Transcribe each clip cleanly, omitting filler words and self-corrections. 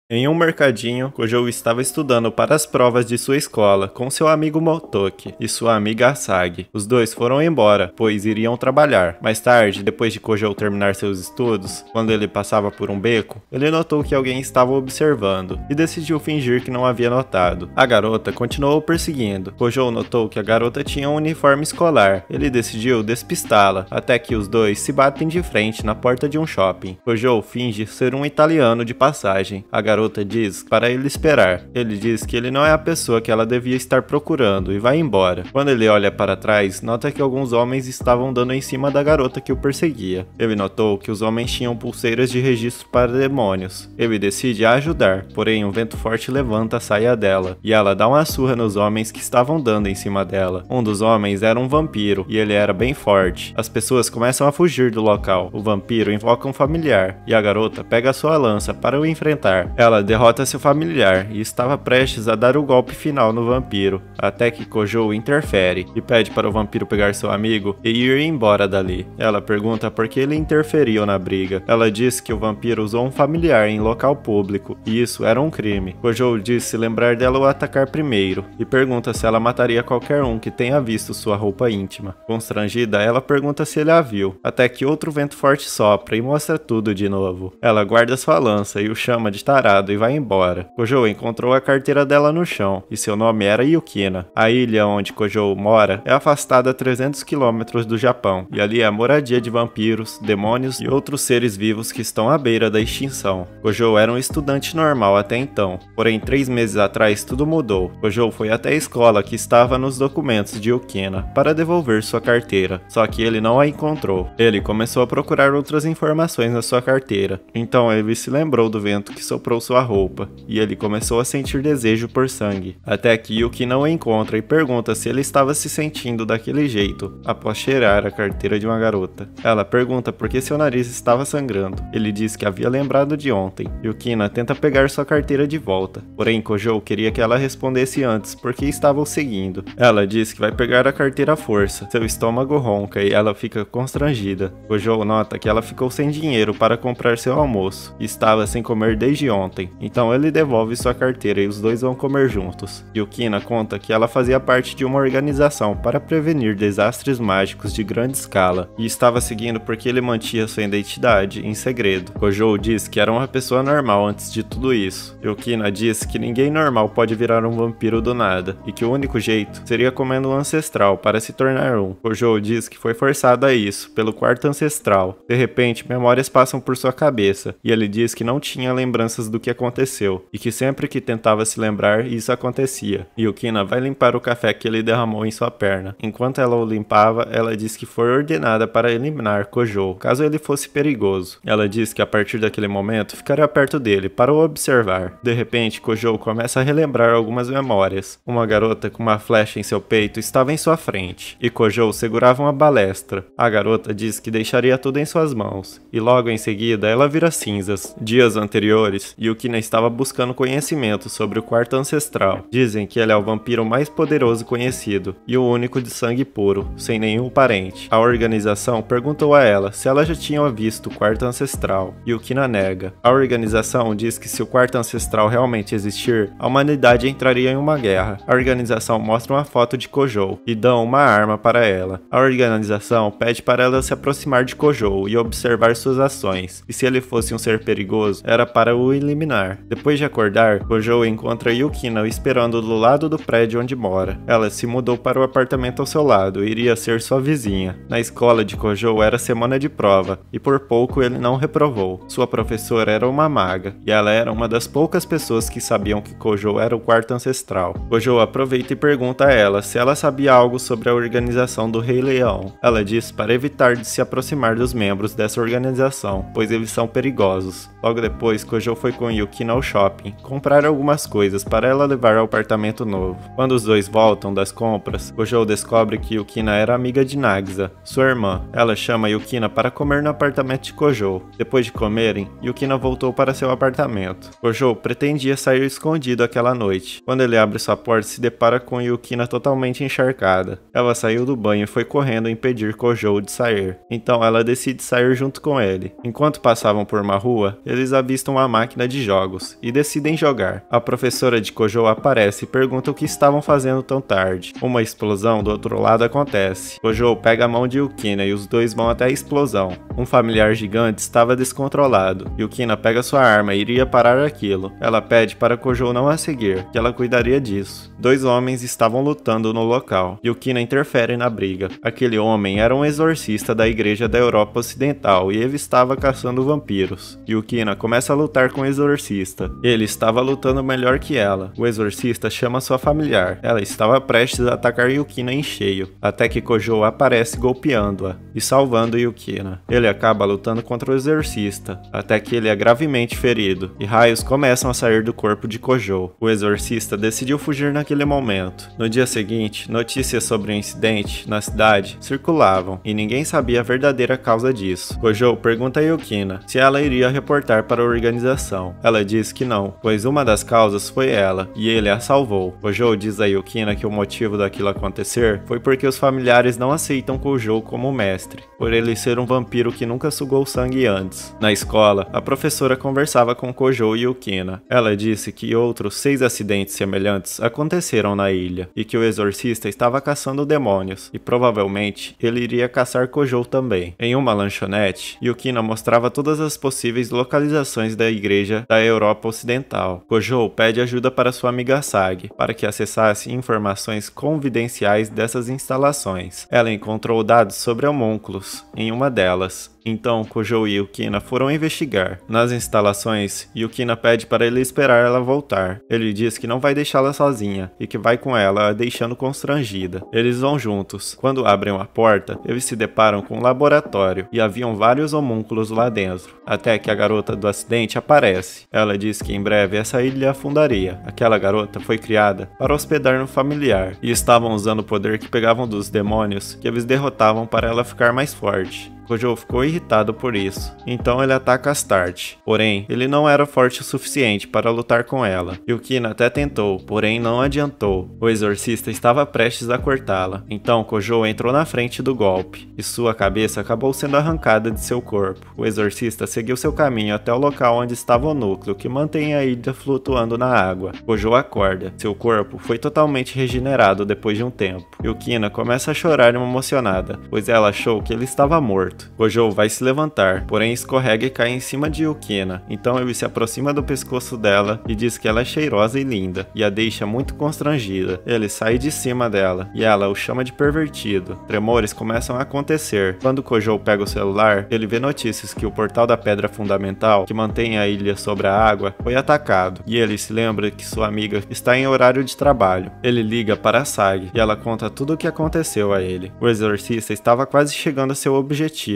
Em um mercadinho, Kojou estava estudando para as provas de sua escola com seu amigo Motoki e sua amiga Asagi. Os dois foram embora, pois iriam trabalhar. Mais tarde, depois de Kojou terminar seus estudos, quando ele passava por um beco, ele notou que alguém estava observando e decidiu fingir que não havia notado. A garota continuou perseguindo. Kojou notou que a garota tinha um uniforme escolar. Ele decidiu despistá-la, até que os dois se batem de frente na porta de um shopping. Kojou finge ser um italiano de passagem. A garota diz para ele esperar. Ele diz que ele não é a pessoa que ela devia estar procurando e vai embora. Quando ele olha para trás, nota que alguns homens estavam dando em cima da garota que o perseguia. Ele notou que os homens tinham pulseiras de registro para demônios. Ele decide a ajudar, porém um vento forte levanta a saia dela e ela dá uma surra nos homens que estavam dando em cima dela. Um dos homens era um vampiro e ele era bem forte. As pessoas começam a fugir do local. O vampiro invoca um familiar e a garota pega sua lança para o enfrentar. Ela derrota seu familiar e estava prestes a dar o golpe final no vampiro, até que Kojou interfere e pede para o vampiro pegar seu amigo e ir embora dali. Ela pergunta por que ele interferiu na briga. Ela diz que o vampiro usou um familiar em local público e isso era um crime. Kojou diz se lembrar dela o atacar primeiro e pergunta se ela mataria qualquer um que tenha visto sua roupa íntima. Constrangida, ela pergunta se ele a viu, até que outro vento forte sopra e mostra tudo de novo. Ela guarda sua lança e o chama de tarado e vai embora. Kojou encontrou a carteira dela no chão e seu nome era Yukina. A ilha onde Kojou mora é afastada a 300 km do Japão e ali é a moradia de vampiros, demônios e outros seres vivos que estão à beira da extinção. Kojou era um estudante normal até então, porém 3 meses atrás tudo mudou. Kojou foi até a escola que estava nos documentos de Yukina para devolver sua carteira, só que ele não a encontrou. Ele começou a procurar outras informações na sua carteira, então ele se lembrou do vento que soprou sua roupa, e ele começou a sentir desejo por sangue, até que Yukina o encontra e pergunta se ele estava se sentindo daquele jeito, após cheirar a carteira de uma garota. Ela pergunta por que seu nariz estava sangrando. Ele diz que havia lembrado de ontem. Yukina tenta pegar sua carteira de volta, porém Kojou queria que ela respondesse antes porque estava o seguindo. Ela diz que vai pegar a carteira à força. Seu estômago ronca e ela fica constrangida. Kojou nota que ela ficou sem dinheiro para comprar seu almoço e estava sem comer desde ontem. Então ele devolve sua carteira e os dois vão comer juntos. Yukina conta que ela fazia parte de uma organização para prevenir desastres mágicos de grande escala e estava seguindo porque ele mantinha sua identidade em segredo. Kojou diz que era uma pessoa normal antes de tudo isso. Yukina diz que ninguém normal pode virar um vampiro do nada e que o único jeito seria comendo um ancestral para se tornar um. Kojou diz que foi forçado a isso pelo quarto ancestral. De repente, memórias passam por sua cabeça e ele diz que não tinha lembranças do que aconteceu e que sempre que tentava se lembrar, isso acontecia. Yukina vai limpar o café que ele derramou em sua perna. Enquanto ela o limpava, ela diz que foi ordenada para eliminar Kojou, caso ele fosse perigoso. Ela diz que a partir daquele momento ficaria perto dele para o observar. De repente, Kojou começa a relembrar algumas memórias. Uma garota com uma flecha em seu peito estava em sua frente e Kojou segurava uma balestra. A garota diz que deixaria tudo em suas mãos e logo em seguida ela vira cinzas. Dias anteriores, Yukina estava buscando conhecimento sobre o quarto ancestral. Dizem que ele é o vampiro mais poderoso conhecido e o único de sangue puro, sem nenhum parente. A organização perguntou a ela se ela já tinha visto o quarto ancestral. Yukina nega. A organização diz que se o quarto ancestral realmente existir, a humanidade entraria em uma guerra. A organização mostra uma foto de Kojou e dão uma arma para ela. A organização pede para ela se aproximar de Kojou e observar suas ações, e se ele fosse um ser perigoso, era para o eliminar. Depois de acordar, Kojou encontra Yukina esperando do lado do prédio onde mora. Ela se mudou para o apartamento ao seu lado e iria ser sua vizinha. Na escola de Kojou era semana de prova, e por pouco ele não reprovou. Sua professora era uma maga, e ela era uma das poucas pessoas que sabiam que Kojou era o quarto ancestral. Kojou aproveita e pergunta a ela se ela sabia algo sobre a organização do Rei Leão. Ela diz para evitar de se aproximar dos membros dessa organização, pois eles são perigosos. Logo depois, Kojou foi com Yukina ao shopping, comprar algumas coisas para ela levar ao apartamento novo. Quando os dois voltam das compras, Kojou descobre que Yukina era amiga de Nagisa, sua irmã. Ela chama Yukina para comer no apartamento de Kojou. Depois de comerem, Yukina voltou para seu apartamento. Kojou pretendia sair escondido aquela noite. Quando ele abre sua porta, se depara com Yukina totalmente encharcada. Ela saiu do banho e foi correndo impedir Kojou de sair. Então ela decide sair junto com ele. Enquanto passavam por uma rua, eles avistam uma máquina de de jogos e decidem jogar. A professora de Kojou aparece e pergunta o que estavam fazendo tão tarde. Uma explosão do outro lado acontece. Kojou pega a mão de Yukina e os dois vão até a explosão. Um familiar gigante estava descontrolado. Yukina pega sua arma e iria parar aquilo. Ela pede para Kojou não a seguir, que ela cuidaria disso. Dois homens estavam lutando no local. Yukina interfere na briga. Aquele homem era um exorcista da igreja da Europa Ocidental e ele estava caçando vampiros. Yukina começa a lutar com o exorcista. Ele estava lutando melhor que ela. O exorcista chama sua familiar. Ela estava prestes a atacar Yukina em cheio, até que Kojou aparece golpeando-a e salvando Yukina. Ele acaba lutando contra o exorcista, até que ele é gravemente ferido, e raios começam a sair do corpo de Kojou. O exorcista decidiu fugir naquele momento. No dia seguinte, notícias sobre o incidente na cidade circulavam, e ninguém sabia a verdadeira causa disso. Kojou pergunta a Yukina se ela iria reportar para a organização. Ela diz que não, pois uma das causas foi ela, e ele a salvou. Kojou diz a Yukina que o motivo daquilo acontecer foi porque os familiares não aceitam Kojou como mestre, por ele ser um vampiro que nunca sugou sangue antes. Na escola, a professora conversava com Kojou e Yukina. Ela disse que outros 6 acidentes semelhantes aconteceram na ilha, e que o exorcista estava caçando demônios, e provavelmente ele iria caçar Kojou também. Em uma lanchonete, Yukina mostrava todas as possíveis localizações da igreja da Europa Ocidental. Kojou pede ajuda para sua amiga Sagi, para que acessasse informações confidenciais dessas instalações. Ela encontrou dados sobre homúnculos em uma delas. Então, Kojou e Yukina foram investigar. Nas instalações, Yukina pede para ele esperar ela voltar. Ele diz que não vai deixá-la sozinha e que vai com ela, a deixando constrangida. Eles vão juntos. Quando abrem a porta, eles se deparam com um laboratório e haviam vários homúnculos lá dentro, até que a garota do acidente aparece. Ela diz que em breve essa ilha afundaria. Aquela garota foi criada para hospedar no familiar e estavam usando o poder que pegavam dos demônios que eles derrotavam para ela ficar mais forte. Kojou ficou irritado por isso, então ele ataca Astarte. Porém, ele não era forte o suficiente para lutar com ela. Yukina até tentou, porém não adiantou. O exorcista estava prestes a cortá-la, então Kojou entrou na frente do golpe, e sua cabeça acabou sendo arrancada de seu corpo. O exorcista seguiu seu caminho até o local onde estava o núcleo que mantém a ilha flutuando na água. Kojou acorda. Seu corpo foi totalmente regenerado depois de um tempo. Yukina começa a chorar emocionada, pois ela achou que ele estava morto. Kojou vai se levantar, porém escorrega e cai em cima de Yukina. Então ele se aproxima do pescoço dela e diz que ela é cheirosa e linda, e a deixa muito constrangida. Ele sai de cima dela, e ela o chama de pervertido. Tremores começam a acontecer. Quando Kojou pega o celular, ele vê notícias que o portal da pedra fundamental, que mantém a ilha sobre a água, foi atacado, e ele se lembra que sua amiga está em horário de trabalho. Ele liga para a Sagi, e ela conta tudo o que aconteceu a ele. O exorcista estava quase chegando a seu objetivo.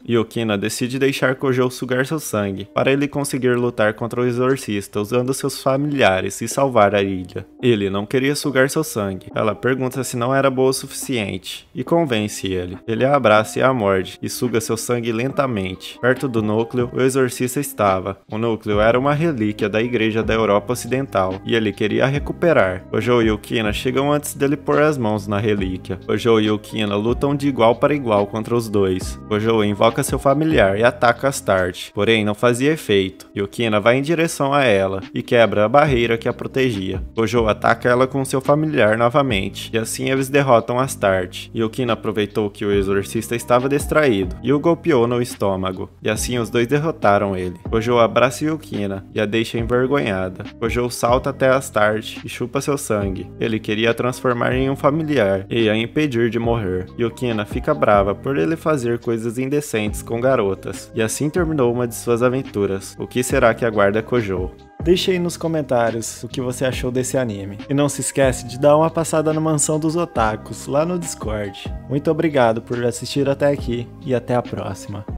Yukina decide deixar Kojou sugar seu sangue, para ele conseguir lutar contra o exorcista usando seus familiares e salvar a ilha. Ele não queria sugar seu sangue. Ela pergunta se não era boa o suficiente, e convence ele. Ele a abraça e a morde, e suga seu sangue lentamente. Perto do núcleo, o exorcista estava. O núcleo era uma relíquia da igreja da Europa Ocidental, e ele queria a recuperar. Kojou e Yukina chegam antes dele pôr as mãos na relíquia. Kojou e Yukina lutam de igual para igual contra os dois. Kojou invoca seu familiar e ataca Astarte, porém não fazia efeito. Yukina vai em direção a ela e quebra a barreira que a protegia. Kojou ataca ela com seu familiar novamente, e assim eles derrotam Astarte. Yukina aproveitou que o exorcista estava distraído e o golpeou no estômago, e assim os dois derrotaram ele. Kojou abraça Yukina e a deixa envergonhada. Kojou salta até Astarte e chupa seu sangue. Ele queria a transformar em um familiar e a impedir de morrer. Yukina fica brava por ele fazer coisas indecentes com garotas, e assim terminou uma de suas aventuras. O que será que aguarda Kojou? Deixe aí nos comentários o que você achou desse anime. E não se esquece de dar uma passada na Mansão dos Otakus, lá no Discord. Muito obrigado por assistir até aqui, e até a próxima.